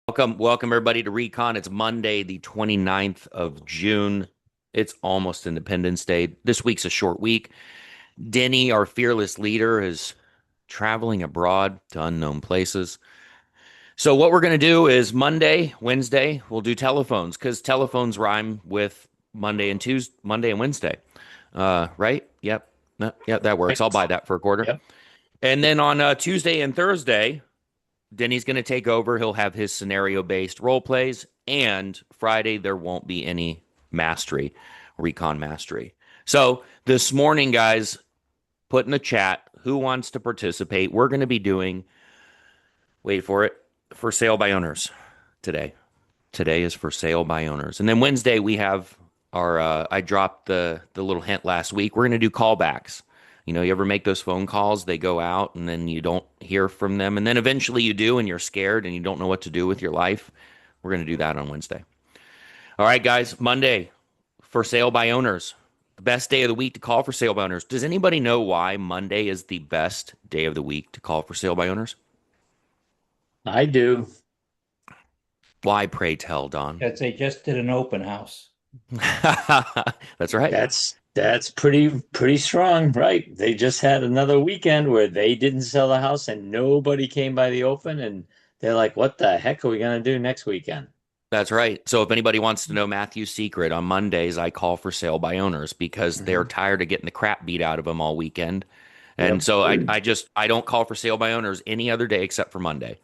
Welcome everybody to RECON. It's Monday, the 29th of June. It's almost Independence Day. This week's a short week. Denny, our fearless leader, is traveling abroad to unknown places. So what we're going to do is Monday, Wednesday, we'll do telephones because telephones rhyme with Monday and Wednesday. Right? Yep. Yep, that works. I'll buy that for a quarter. Yep. And then on Tuesday and Thursday, Denny's going to take over. He'll have his scenario-based role plays, and Friday there won't be any mastery, recon mastery. So this morning, guys, put in the chat who wants to participate. We're going to be doing, wait for it, for sale by owners today. Today is for sale by owners, and then Wednesday we have our. I dropped the little hint last week. We're going to do callbacks. You ever make those phone calls, they go out and then you don't hear from them. And then eventually you do and you're scared and you don't know what to do with your life. We're going to do that on Wednesday. All right, guys, Monday for sale by owners. The best day of the week to call for sale by owners. Does anybody know why Monday is the best day of the week to call for sale by owners? I do. Why, pray tell, Don? Because they just did an open house. That's right. That's pretty strong, right? They just had another weekend where they didn't sell the house and nobody came by the open, and they're like, "What the heck are we gonna do next weekend?" That's right. So if anybody wants to know Matthew's secret, on Mondays I call for sale by owners because they're tired of getting the crap beat out of them all weekend. And Yep. so I don't call for sale by owners any other day except for Monday.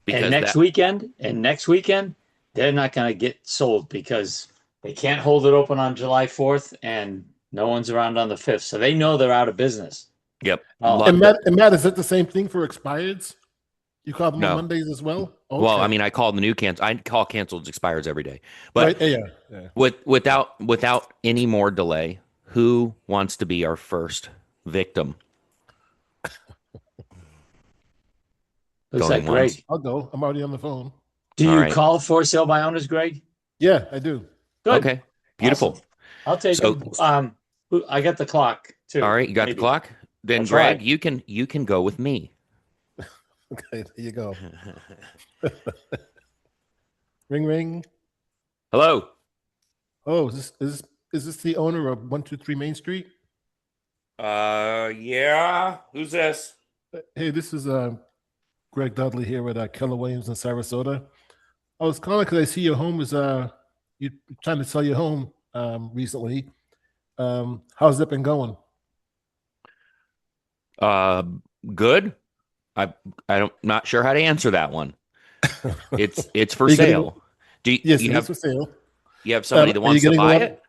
And next weekend, they're not gonna get sold because they can't hold it open on July 4th and no one's around on the 5th. So they know they're out of business. Yep. And Matt, is it the same thing for expireds? You call them on Mondays as well? Okay. Well, I mean, I call the new cancel. I call canceled expires every day. But right, yeah. without any more delay, who wants to be our first victim? Who's that, Greg? I'll go. I'm already on the phone. Do you call for sale by owners, Greg? Yeah, I do. Good. Okay. Beautiful. Awesome. I'll take them. I got the clock too. All right, you got the clock? Then That's Greg, right. you can go with me. Okay, there you go. Ring, ring. Hello. Oh, is this the owner of 123 Main Street? Yeah. Who's this? Hey, this is Greg Dudley here with Keller Williams in Sarasota. I was calling because I see your home is you're trying to sell your home recently. How's it been going? Good. I'm not sure how to answer that one. It's for sale. Yes, it's for sale. You have somebody that wants to buy it?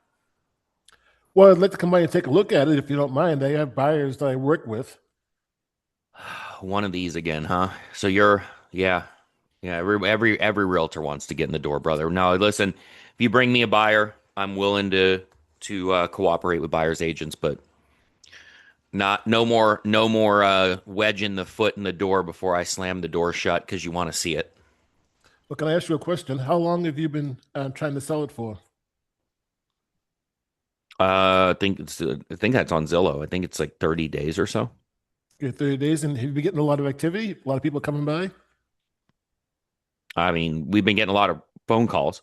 Well, I'd like to come by and take a look at it if you don't mind. I have buyers that I work with. One of these again, huh? So yeah. Every realtor wants to get in the door, brother. Now, listen, if you bring me a buyer, I'm willing to cooperate with buyers agents, but no more wedging the foot in the door before I slam the door shut because you want to see it. Well, can I ask you a question? How long have you been trying to sell it for? I think that's on Zillow. I think it's like 30 days or so. Okay, 30 days, and have you been getting a lot of activity? A lot of people coming by? I mean, we've been getting a lot of phone calls,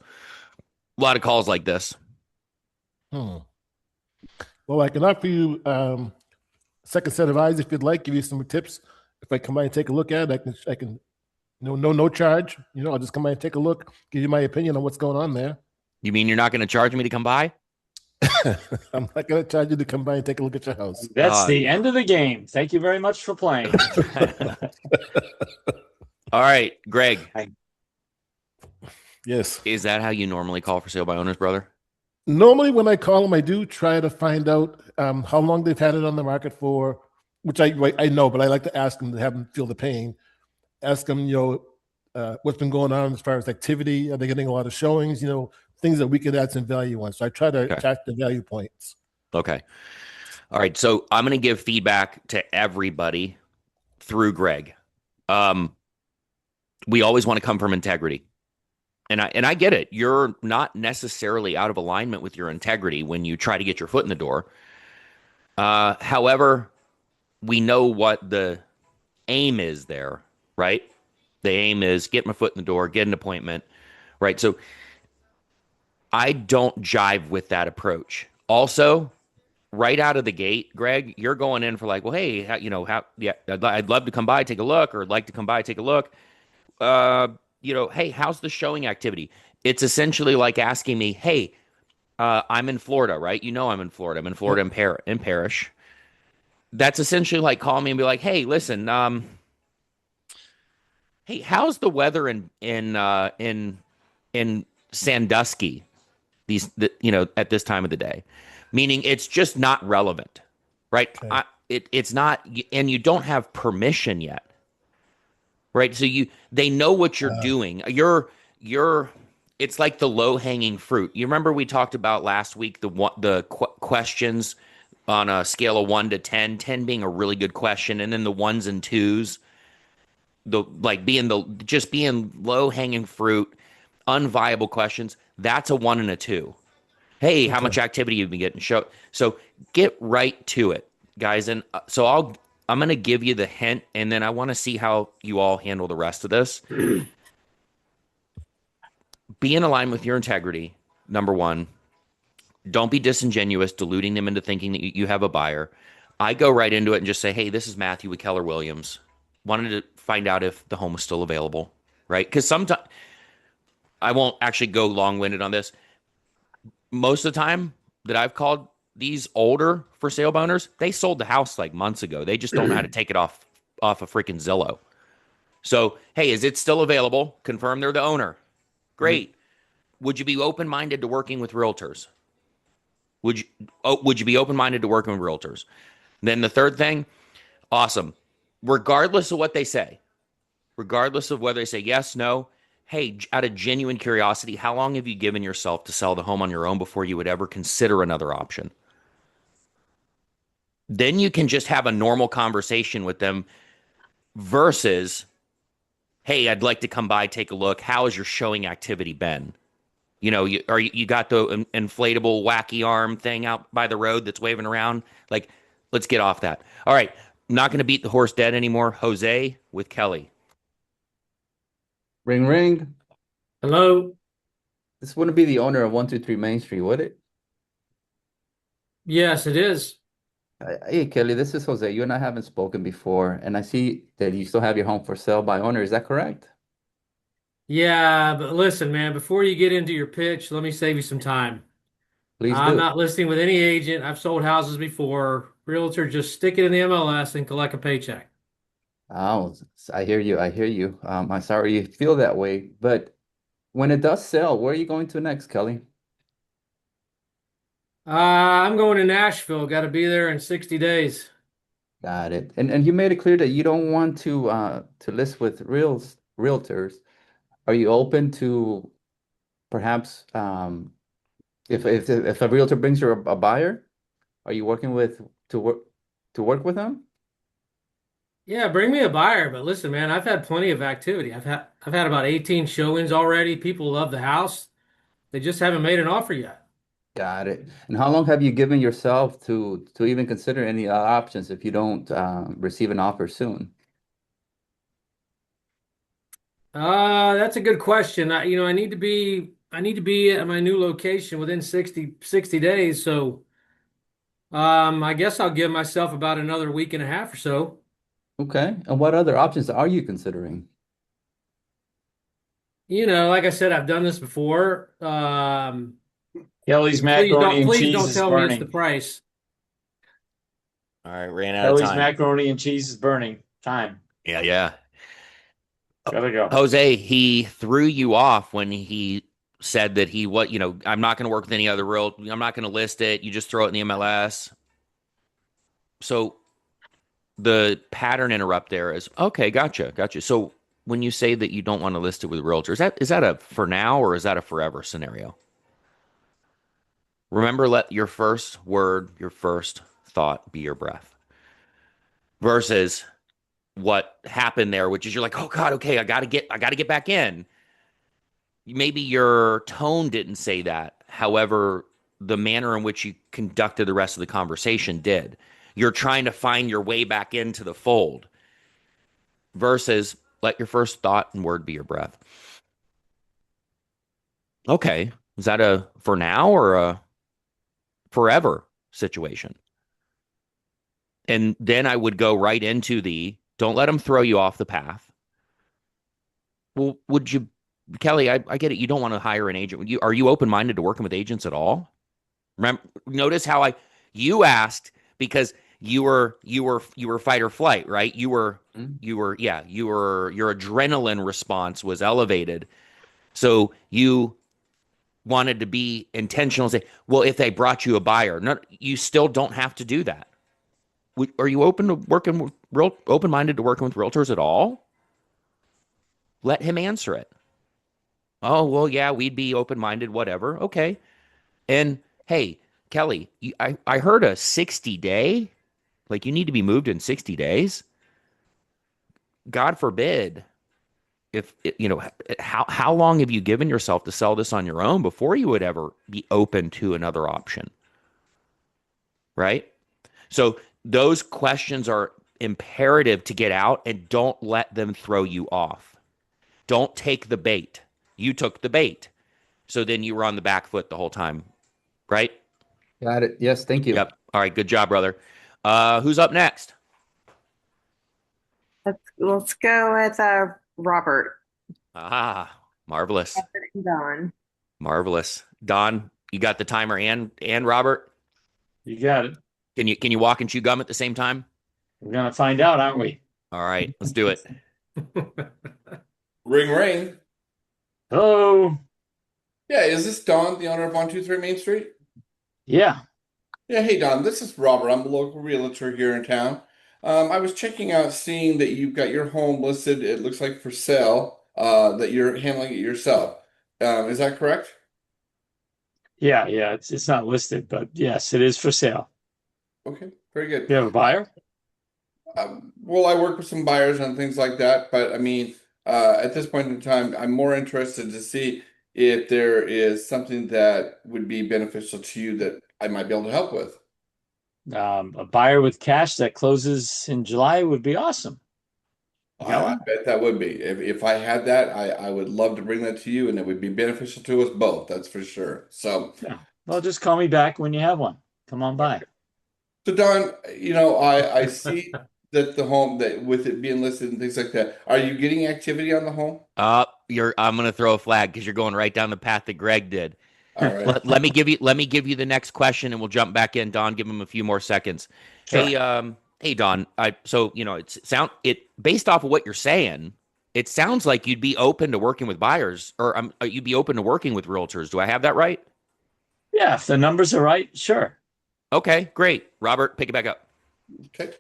a lot of calls like this. Well, I can offer you second set of eyes if you'd like. Give you some tips. If I come by and take a look at it, I can no charge. I'll just come by and take a look, give you my opinion on what's going on there. You mean you're not going to charge me to come by? I'm not going to charge you to come by and take a look at your house. That's the end of the game. Thank you very much for playing. All right, Greg. Yes. Is that how you normally call for sale by owners, brother? Normally, when I call them, I do try to find out how long they've had it on the market for, which I know, but I like to ask them to have them feel the pain. Ask them, what's been going on as far as activity. Are they getting a lot of showings? Things that we could add some value on. So I try to attack the value points. Okay. All right. So I'm going to give feedback to everybody through Greg. We always want to come from integrity. And I get it. You're not necessarily out of alignment with your integrity when you try to get your foot in the door. However, we know what the aim is there, right? The aim is get my foot in the door, get an appointment, right? So I don't jive with that approach. Also, right out of the gate, Greg, you're going in for like, well, hey, yeah, I'd love to come by, take a look, or I'd like to come by, take a look. Hey, how's the showing activity? It's essentially like asking me, hey, I'm in Florida, right? I'm in Florida. I'm in Florida Yep. in Parish. That's essentially like calling me and be like, hey, listen, hey, how's the weather in Sandusky at this time of the day? Meaning it's just not relevant, right? Okay. It's not, and you don't have permission yet, right? So they know what you're doing. You're it's like the low hanging fruit. You remember we talked about last week questions on a scale of 1 to 10, 10 being a really good question, and then the ones and twos, being low hanging fruit, unviable questions. That's a 1 and a 2. Hey, how Okay. much activity you've been getting? So get right to it, guys. And so I'm going to give you the hint, and then I want to see how you all handle the rest of this. Be in alignment with your integrity. Number one, don't be disingenuous, deluding them into thinking that you have a buyer. I go right into it and just say, hey, this is Matthew with Keller Williams. Wanted to find out if the home was still available, right? Because sometimes I won't actually go long winded on this. Most of the time that I've called these older for sale owners, they sold the house like months ago. They just don't know how to take it off of freaking Zillow. So, hey, is it still available? Confirm they're the owner. Great. Would you be open minded to working with realtors? Would you be open minded to working with realtors? Then the third thing, awesome. Regardless of what they say, regardless of whether they say yes, no, hey, out of genuine curiosity, how long have you given yourself to sell the home on your own before you would ever consider another option? Then you can just have a normal conversation with them versus, hey, I'd like to come by, take a look. How has your showing activity been? You got the inflatable wacky arm thing out by the road that's waving around? Like, let's get off that. All right. I'm not going to beat the horse dead anymore. Jose with Kelly. Ring ring. Hello. This wouldn't be the owner of 123 Main Street, would it? Yes, it is. Hey, Kelly, this is Jose. You and I haven't spoken before, and I see that you still have your home for sale by owner. Is that correct? Yeah, but listen, man, before you get into your pitch, let me save you some time. Please I'm do. not listing with any agent. I've sold houses before. Realtor, just stick it in the MLS and collect a paycheck. Oh, I hear you. I hear you. I'm sorry you feel that way, but when it does sell, where are you going to next, Kelly? I'm going to Nashville. Got to be there in 60 days. Got it. And you made it clear that you don't want to list with realtors. Are you open to perhaps if a realtor brings you a buyer, are you working with to work with them? Yeah, bring me a buyer, but listen, man, I've had plenty of activity. I've had about 18 showings already. People love the house. They just haven't made an offer yet. Got it. And how long have you given yourself to even consider any options if you don't receive an offer soon? That's a good question. I need to be at my new location within 60 days. So, I guess I'll give myself about another week and a half or so. Okay. And what other options are you considering? Like I said, I've done this before. Kelly's Please macaroni don't, and please cheese don't is tell me it's the burning. price. All right. Ran out of Kelly's time. macaroni and cheese is burning. Time. Yeah. Yeah. Gotta go. Jose, he threw you off when he said that I'm not going to work with any other real. I'm not going to list it. You just throw it in the MLS. So the pattern interrupt there is okay. Gotcha. So when you say that you don't want to list it with realtors, is that a for now or is that a forever scenario? Remember, let your first word, your first thought be your breath versus what happened there, which is you're like, oh God, okay, I gotta get back in. Maybe your tone didn't say that. However, the manner in which you conducted the rest of the conversation did. You're trying to find your way back into the fold versus, Let your first thought and word be your breath. Okay. Is that a for now or a forever situation? And then I would go right into the don't let them throw you off the path. Well, would you, Kelly? I get it. You don't want to hire an agent. Are you open minded to working with agents at all? Remember, notice how you asked because you were fight or flight, right? Your adrenaline response was elevated, so you wanted to be intentional and say, well, if they brought you a buyer, you still don't have to do that. Are you open to working with open-minded to working with realtors at all? Let him answer it. Oh, well, yeah, we'd be open-minded, whatever. Okay. And hey, Kelly, I heard a 60-day, like you need to be moved in 60 days. God forbid if how long have you given yourself to sell this on your own before you would ever be open to another option? Right? So those questions are imperative to get out, and don't let them throw you off. Don't take the bait. You took the bait. So then you were on the back foot the whole time, right? Got it. Yes, thank you. Yep. All right, good job, brother. Who's up next? Let's go with Robert. Ah, marvelous. Robert and Don. Marvelous. Don, you got the timer and Robert? You got it. Can you walk and chew gum at the same time? We're gonna find out, aren't we? All right, let's do it. Ring, ring. Hello. Yeah, is this Don, the owner of 123 Main Street? Yeah. Yeah, hey Don, this is Robert. I'm a local realtor here in town. I was checking out, seeing that you've got your home listed, it looks like for sale, that you're handling it yourself. Is that correct? Yeah. It's not listed, but yes, it is for sale. Okay, very good. You have a buyer? Well, I work with some buyers and things like that, but I mean, at this point in time, I'm more interested to see if there is something that would be beneficial to you that I might be able to help with. A buyer with cash that closes in July would be awesome. You got I one? bet that would be. If I had that, I would love to bring that to you, and it would be beneficial to us both. That's for sure. So, Yeah. Well, just call me back when you have one. Come on by. so Don, I see that the home that with it being listed and things like that. Are you getting activity on the home? I'm gonna throw a flag because you're going right down the path that Greg did. All right. Let me give you the next question, and we'll jump back in. Don, give him a few more seconds. Sure. Hey, Don. Based off of what you're saying, it sounds like you'd be open to working with buyers, or you'd be open to working with realtors. Do I have that right? Yeah, if the numbers are right, sure. Okay, great. Robert, pick it back up. Okay.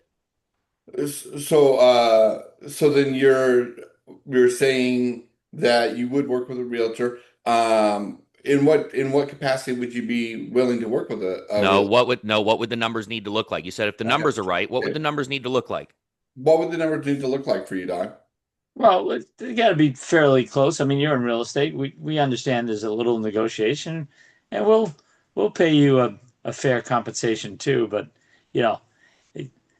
So then you're saying that you would work with a realtor. In what capacity would you be willing to work with a realtor? What would the numbers need to look like? You said if the numbers are right, what would the numbers need to look like? What would the numbers need to look like for you, Don? Well, they got to be fairly close. I mean, you're in real estate. We understand there's a little negotiation, and we'll pay you a fair compensation too. But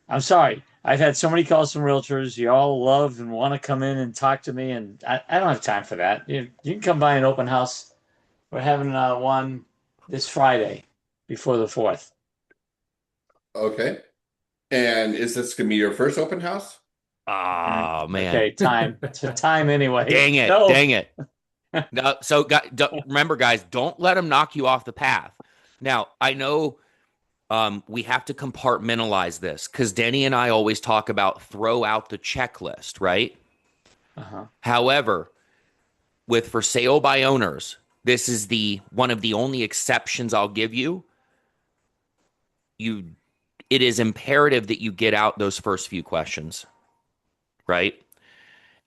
I'm sorry. I've had so many calls from realtors. You all love and want to come in and talk to me, and I don't have time for that. You can come by an open house. We're having one this Friday before the 4th. Okay. And is this gonna be your first open house? Oh man. Okay, time. It's a time anyway. Dang it. No. Dang it. No, so remember, guys, don't let them knock you off the path. Now, I know we have to compartmentalize this because Denny and I always talk about throw out the checklist, right? Uh-huh. However, with for sale by owners, this is one of the only exceptions I'll give you. It is imperative that you get out those first few questions, right?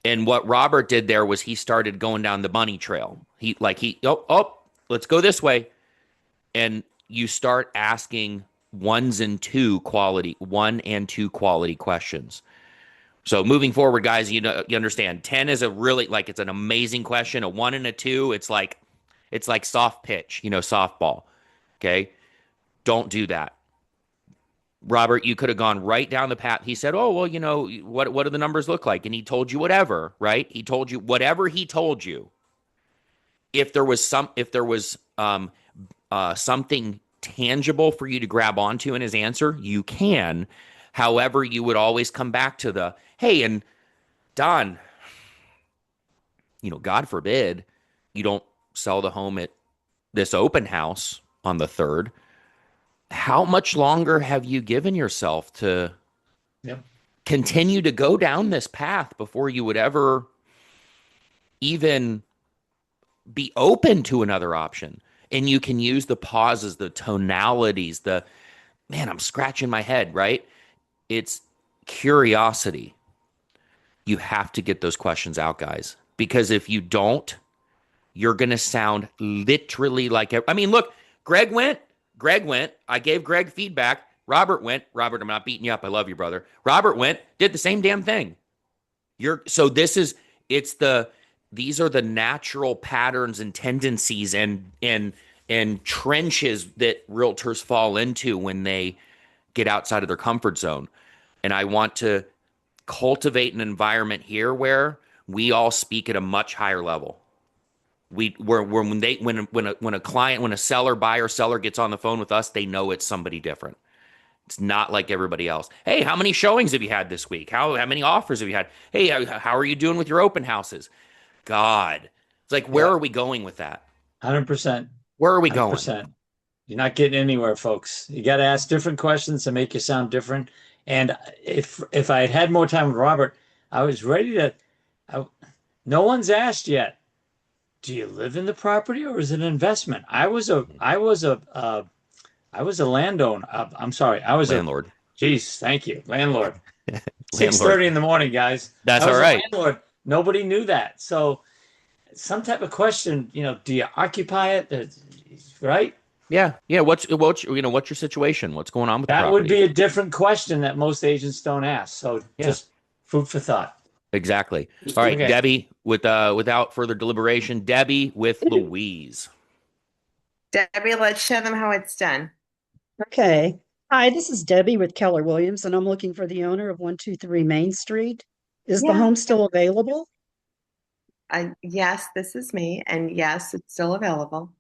And what Robert did there was he started going down the money trail. Let's go this way. And you start asking one and two quality questions. So moving forward, guys, you understand 10 is it's an amazing question. A 1 and a 2, it's like soft pitch, softball. Okay. Don't do that. Robert, you could have gone right down the path. He said, "Oh, well, what do the numbers look like?" And he told you whatever, right? He told you whatever he told you. If there was something tangible for you to grab onto in his answer, you can. However, you would always come back to the, hey, and Don, God forbid you don't sell the home at this open house on the 3rd. How much longer have you given yourself to continue to go down this path before you would ever even be open to another option? And you can use the pauses, the tonalities, man, I'm scratching my head, right? It's curiosity. You have to get those questions out, guys, because if you don't, you're going to sound literally like, I mean, look, Greg went, I gave Greg feedback. Robert went, Robert, I'm not beating you up. I love you, brother. Robert went, did the same damn thing. These are the natural patterns and tendencies and trenches that realtors fall into when they get outside of their comfort zone. And I want to cultivate an environment here where we all speak at a much higher level. When a buyer seller gets on the phone with us, they know it's somebody different. It's not like everybody else. Hey, how many showings have you had this week? How many offers have you had? Hey, how are you doing with your open houses? God, it's like, where are we going with that? 100%. Where are we going? 100%. You're not getting anywhere, folks. You got to ask different questions to make you sound different. And if I had more time with Robert, I was ready to. No one's asked yet. Do you live in the property or is it an investment? I was a landowner. I'm sorry. I was landlord. Geez, thank you, landlord. 6:30 in the morning, guys. That's I was all right. A landlord. Nobody knew that. So, some type of question. Do you occupy it? Right? Yeah. What's your situation? What's going on with that the would property? be a different question that most agents don't ask. So just food for thought. Exactly. All right, Okay. Debbie, without further deliberation, Debbie with Louise. Debbie, let's show them how it's done. Okay. Hi, this is Debbie with Keller Williams, and I'm looking for the owner of 123 Main Street. Is the home still available? Yes, this is me, and yes, it's still available.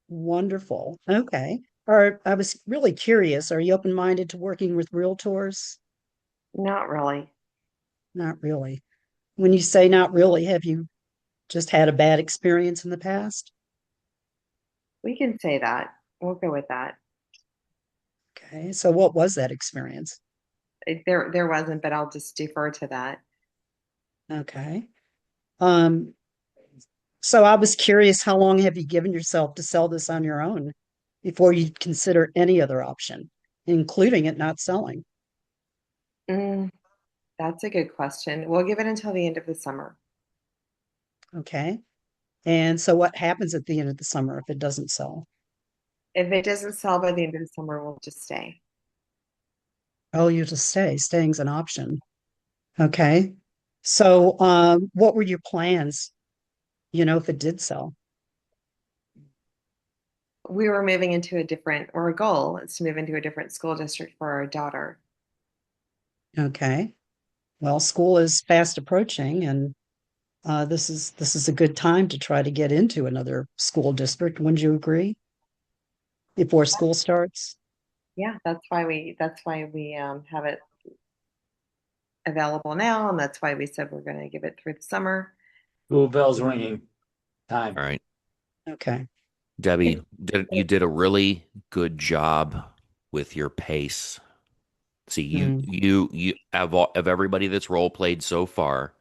Wonderful. Okay. I was really curious. Are you open-minded to working with realtors? Not really. Not really. When you say not really, have you just had a bad experience in the past? We can say that. We'll go with that. Okay. So what was that experience? There wasn't, but I'll just defer to that. Okay. So I was curious, how long have you given yourself to sell this on your own before you consider any other option, including it not selling? That's a good question. We'll give it until the end of the summer. Okay. And so what happens at the end of the summer if it doesn't sell? If it doesn't sell by the end of the summer, we'll just stay. Oh, you just stay. Staying's an option. Okay. So what were your plans, if it did sell? We were moving into our goal is to move into a different school district for our daughter. Okay. Well, school is fast approaching, and this is a good time to try to get into another school district. Wouldn't you agree? Before school starts? Yeah, that's why we have it available now, and that's why we said we're going to give it through the summer. School bells ringing. Time. All right. Okay. Debbie, you did a really good job with your pace. See, you of everybody that's role played so far,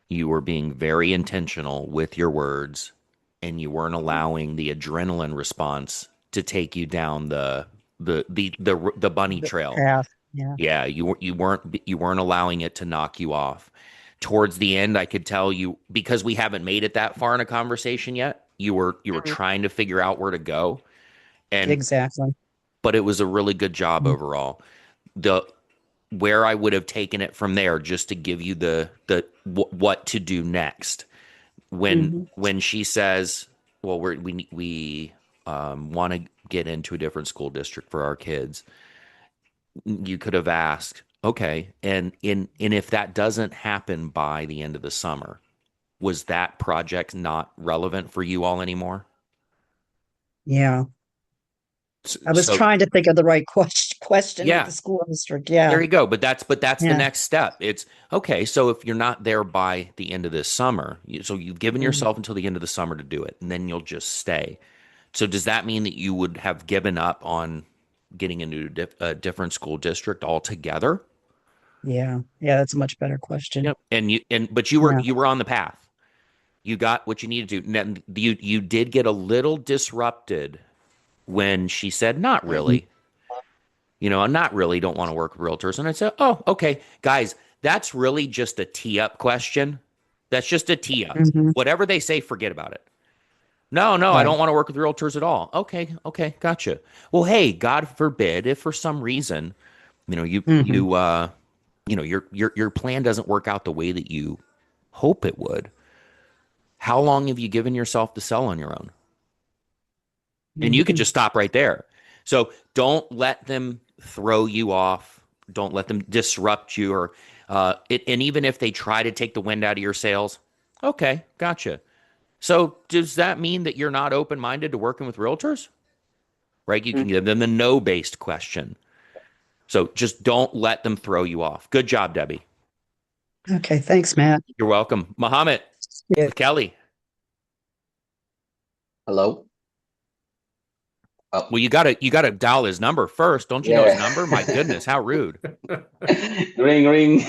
you were being very intentional with your words, and you weren't allowing the adrenaline response to take you down the bunny trail. Path. Yeah. Yeah, you weren't allowing it to knock you off. Towards the end, I could tell you, because we haven't made it that far in a conversation yet, you were trying to figure out where to go. And exactly. But it was a really good job overall. Where I would have taken it from there, just to give you the what to do next. When she says, well, we want to get into a different school district for our kids, you could have asked, okay, and if that doesn't happen by the end of the summer, was that project not relevant for you all anymore? Yeah. I was So trying to think of the right question with yeah, the school district. there Yeah. you go. But that's the Yeah. next step. It's okay. So if you're not there by the end of this summer, so you've given yourself until the end of the summer to do it, and then you'll just stay. So does that mean that you would have given up on getting into a different school district altogether? Yeah. Yeah. That's a much better question. Yep. But Yeah. you were on the path. You got what you needed to. Now, you did get a little disrupted when she said, "Not really." Not really. Don't want to work with realtors. And I said, "Oh, okay, guys, that's really just a tee up question. That's just a tee up. Hmm. Whatever they say, forget about it." No, no, I Right. don't want to work with realtors at all. Okay, okay, gotcha. Well, hey, God forbid if for some reason, Hmm. your plan doesn't work out the way that you hope it would. How long have you given yourself to sell on your own? And you could Hmm. just stop right there. So don't let them throw you off. Don't let them disrupt you and even if they try to take the wind out of your sails, okay, gotcha. So does that mean that you're not open-minded to working with realtors? Right? You can give them the no-based question. So just don't let them throw you off. Good job, Debbie. Okay. Thanks, Matt. You're welcome. Muhammad Yeah. with Kelly. Hello. Well, you gotta dial his number first. Don't you know his Yeah. number? My goodness, how rude. Ring, ring.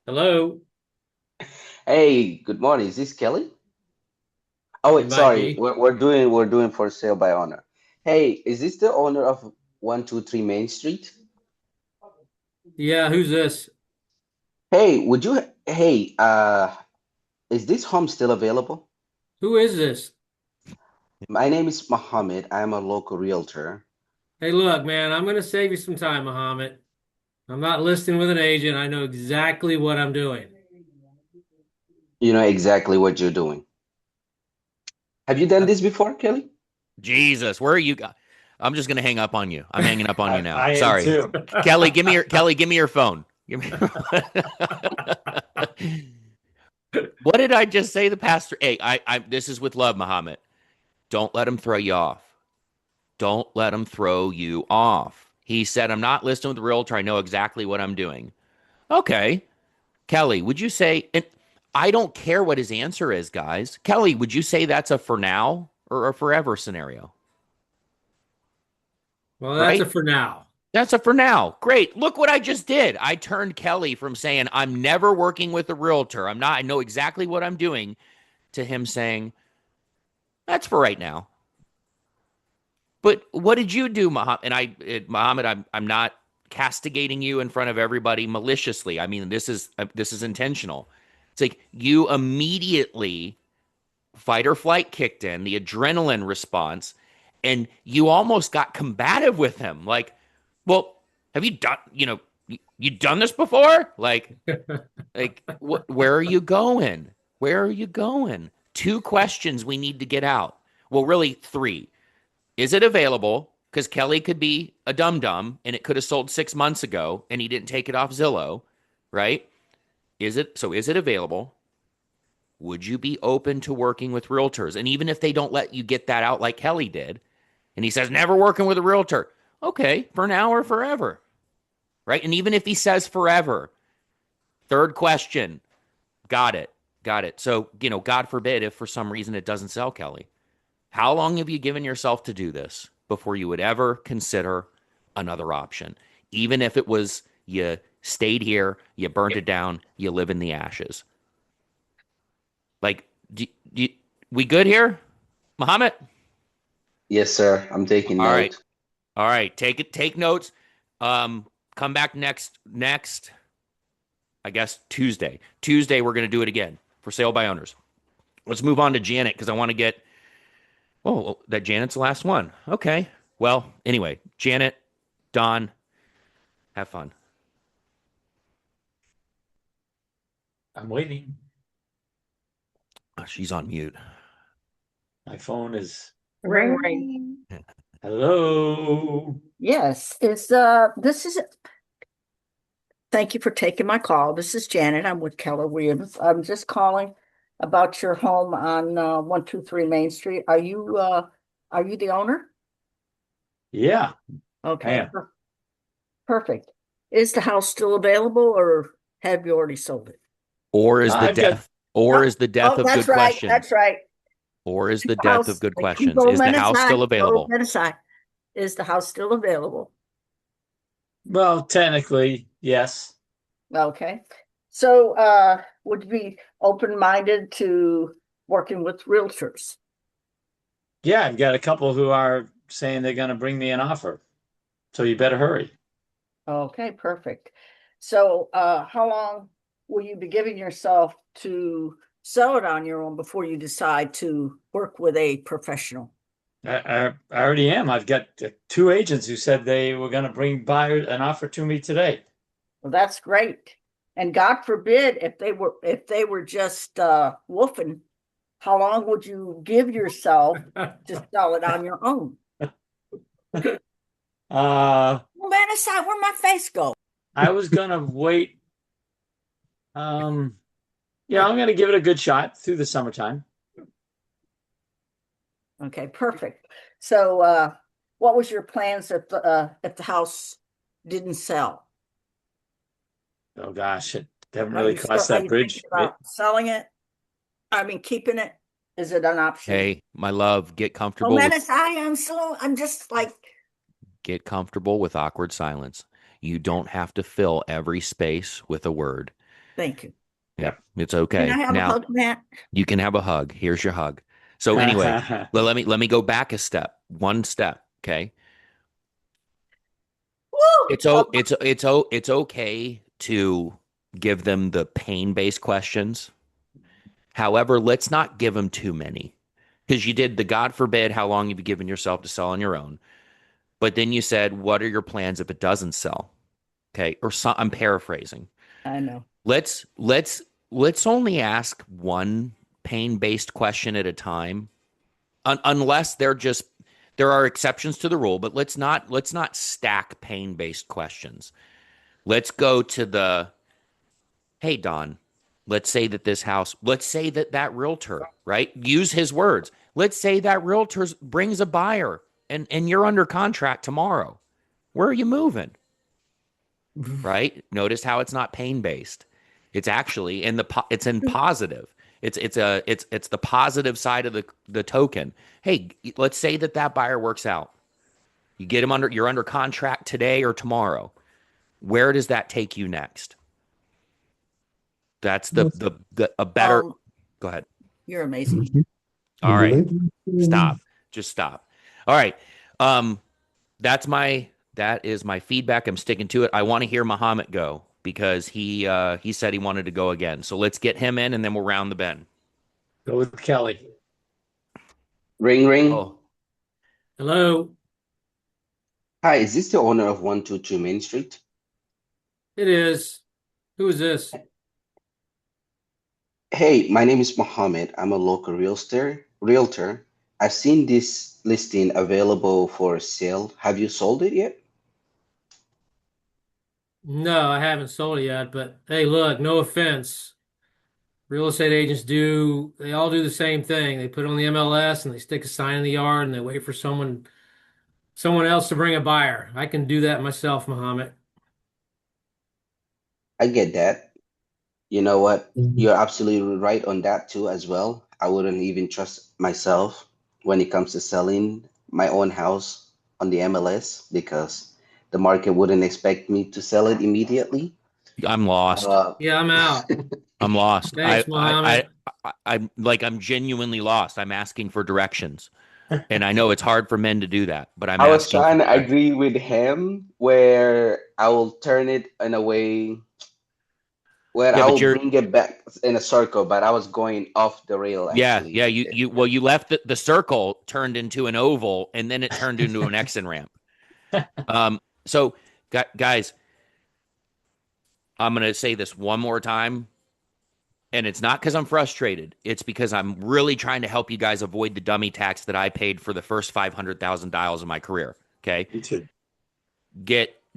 Hello. Hey, good morning. Is this Kelly? Oh, It wait, might sorry. be. We're doing for sale by owner. Hey, is this the owner of 123 Main Street? Yeah, who's this? Hey, is this home still available? Who is this? My name is Mohammed. I'm a local realtor. Hey, look, man, I'm going to save you some time, Muhammad. I'm not listing with an agent. I know exactly what I'm doing. You know exactly what you're doing. Have you done Uh, this before, Kelly? Jesus, where are you? I'm just gonna hang up on you. I'm hanging up on you now. I am Sorry, too. Kelly. Give me your phone. What did I just say? The pastor. Hey, this is with love, Muhammad. Don't let him throw you off. Don't let him throw you off. He said, "I'm not listening with the realtor. I know exactly what I'm doing." Okay, Kelly, would you say? And I don't care what his answer is, guys. Kelly, would you say that's a for now or a forever scenario? Well, that's Right? it for now. That's a for now. Great. Look what I just did. I turned Kelly from saying, I'm never working with a realtor. I know exactly what I'm doing, to him saying, that's for right now. But what did you do, Muhammad? Muhammad, I'm not castigating you in front of everybody maliciously. I mean, this is intentional. It's like you immediately fight or flight kicked in, the adrenaline response, and you almost got combative with him. Like, well, have you done, you done this before? Where are you going? Where are you going? Two questions we need to get out. Well, really three. Is it available? Because Kelly could be a dum dum and it could have sold 6 months ago and he didn't take it off Zillow, right? Is it available? Would you be open to working with realtors? And even if they don't let you get that out like Kelly did, and he says, never working with a realtor, okay, for now or forever, right? And even if he says forever, third question, got it, got it. So, God forbid if for some reason it doesn't sell, Kelly, how long have you given yourself to do this before you would ever consider another option? Even if it was you stayed here, you burned it down, you live in the ashes. Like, we good here, Muhammad? Yes, sir. I'm taking All right, note. all right. Take notes. Come back next. I guess Tuesday. Tuesday we're gonna do it again for sale by owners. Let's move on to Janet because I want to get. Oh, that Janet's the last one. Okay. Well, anyway, Janet, Don, have fun. I'm waiting. Oh, she's on mute. My phone is. Ring, ring. Hello. Yes, this is thank you for taking my call. This is Janet. I'm with Keller Williams. I'm just calling about your home on 123 Main Street. Are you the owner? Yeah, I Okay, am. perfect. Is the house still available or have you already sold it? Or is the I've got death or is the death of that's good right. questions? That's right. Or is the The death of house, good like, questions? Is the house still available? Is the house still available? well, technically, yes. Okay. So, would you be open-minded to working with realtors? Yeah, I've got a couple who are saying they're going to bring me an offer. So you better hurry. Okay, perfect. So, how long will you be giving yourself to sell it on your own before you decide to work with a professional? I already am. I've got two agents who said they were going to bring buyers an offer to me today. Well, that's great. And God forbid if they were just woofing, how long would you give yourself to sell it on your own? Well, man, aside, where'd my face go? I was gonna wait. Yeah, I'm gonna give it a good shot through the summertime. Okay, perfect. So, what was your plans if the house didn't sell? Oh gosh, it haven't Are really you still crossed are that you bridge. thinking about selling it? I mean, keeping it? Is it an option? Hey, my love, get Oh, comfortable man, with I'm just like, get comfortable with awkward silence. You don't have to fill every space with a word. thank you. Yeah, it's Can okay. I have a Now hug, Matt? you can have a hug. Here's your hug. So anyway, let me go back a step, one step. Okay. Woo! It's okay to give them the pain-based questions. However, let's not give them too many. Because you did the God forbid how long you've given yourself to sell on your own. But then you said, what are your plans if it doesn't sell? Okay. Or so, I'm paraphrasing. I know. Let's only ask one pain-based question at a time. Unless there are exceptions to the rule, but let's not stack pain-based questions. Let's go to the, hey, Don, let's say that realtor, right? Use his words. Let's say that realtor brings a buyer and you're under contract tomorrow. Where are you moving? Right? Notice how it's not pain-based. It's actually it's in positive. It's the positive side of the token. Hey, let's say that buyer works out. You're under contract today or tomorrow. Where does that take you next? That's a better. Go ahead. You're amazing. All right. Stop. Just stop. All right. That is my feedback. I'm sticking to it. I want to hear Muhammad go because he said he wanted to go again. So let's get him in and then we'll round the bend. Go with Kelly. Ring, ring. Oh. Hello. Hi, is this the owner of 122 Main Street? It is. Who is this? Hey, my name is Mohammed. I'm a local realtor. I've seen this listing available for sale. Have you sold it yet? No, I haven't sold it yet, but hey, look, no offense. Real estate agents they all do the same thing. They put it on the MLS and they stick a sign in the yard and they wait for someone else to bring a buyer. I can do that myself, Muhammad. I get that. You know what? You're absolutely right on that too as well. I wouldn't even trust myself when it comes to selling my own house on the MLS because the market wouldn't expect me to sell it immediately. I'm lost. Yeah, I'm out. I'm lost. Thanks, Muhammad. I'm genuinely lost. I'm asking for directions. And I know it's hard for men to do that, but I'm I was asking trying for to directions. agree with him where I will turn it in a way where Yeah, I but will bring it back in a circle, but I was going off the rail actually. yeah, you left the circle turned into an oval and then it turned into an exit ramp. So guys, I'm going to say this one more time. And it's not because I'm frustrated. It's because I'm really trying to help you guys avoid the dummy tax that I paid for the first $500,000 of my career. Okay. Me too.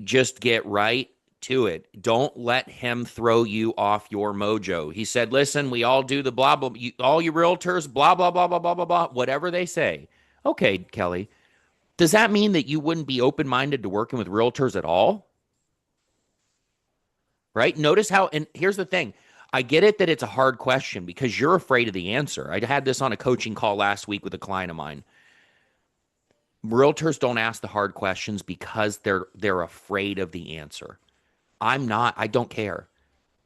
Just get right to it. Don't let him throw you off your mojo. He said, listen, we all do the blah, blah, all you realtors, blah, blah, blah, blah, blah, blah, blah, whatever they say. Okay, Kelly, does that mean that you wouldn't be open-minded to working with realtors at all? Right? Notice how, and here's the thing. I get it that it's a hard question because you're afraid of the answer. I had this on a coaching call last week with a client of mine. Realtors don't ask the hard questions because they're afraid of the answer. I'm not. I don't care.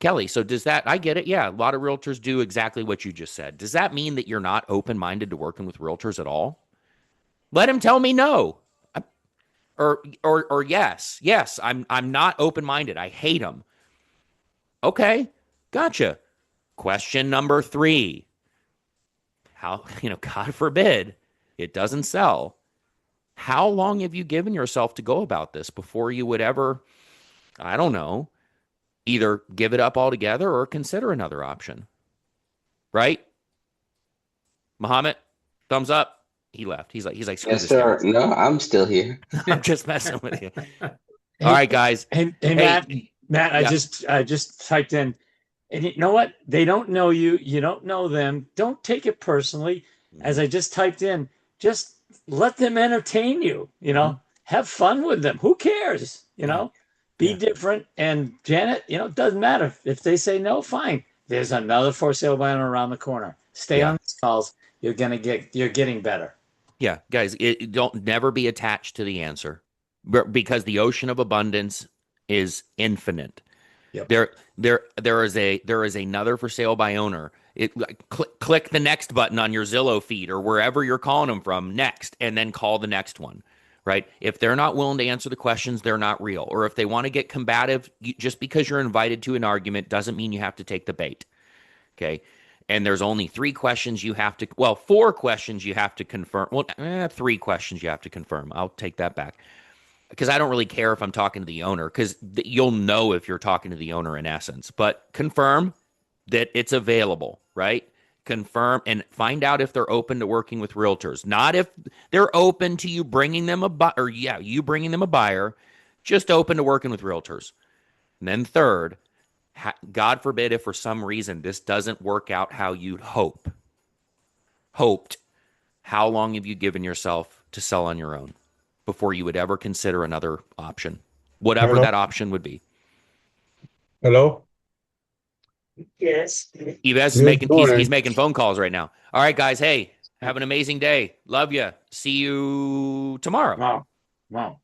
Kelly, so does that, I get it. Yeah, a lot of realtors do exactly what you just said. Does that mean that you're not open-minded to working with realtors at all? Let him tell me no. Or yes. Yes, I'm not open-minded. I hate them. Okay, gotcha. Question number 3. How, God forbid it doesn't sell. How long have you given yourself to go about this before you would ever, I don't know, either give it up altogether or consider another option? Right? Muhammad, thumbs up. He left. He's like, screw Yes, this sir. guy. No, I'm still here. I'm just messing with you. All right, guys. Hey, Hey, Matt, yeah. I just typed in, and you know what? They don't know you. You don't know them. Don't take it personally. As I just typed in, just let them entertain you. Have fun with them. Who cares? Be different. And Janet, it doesn't matter if they say no. Fine. There's another for sale by owner around the corner. Stay on these calls. You're getting better. Yeah, guys, don't never be attached to the answer because the ocean of abundance is infinite. Yep. There is another for sale by owner. Click the next button on your Zillow feed or wherever you're calling them from next, and then call the next one. Right? If they're not willing to answer the questions, they're not real. Or if they want to get combative, just because you're invited to an argument doesn't mean you have to take the bait. Okay. And there's only 4 questions you have to confirm. Well, 3 questions you have to confirm. I'll take that back. Because I don't really care if I'm talking to the owner, because you'll know if you're talking to the owner in essence. But confirm that it's available, right? Confirm and find out if they're open to working with realtors. Not if they're open to you bringing them you bringing them a buyer, just open to working with realtors. And then third, God forbid if for some reason this doesn't work out how you'd hoped, how long have you given yourself to sell on your own before you would ever consider another option, whatever that option would be? Hello? Yes. Yves is he's making phone calls right now. All right, guys. Hey, have an amazing day. Love you. See you tomorrow. Wow.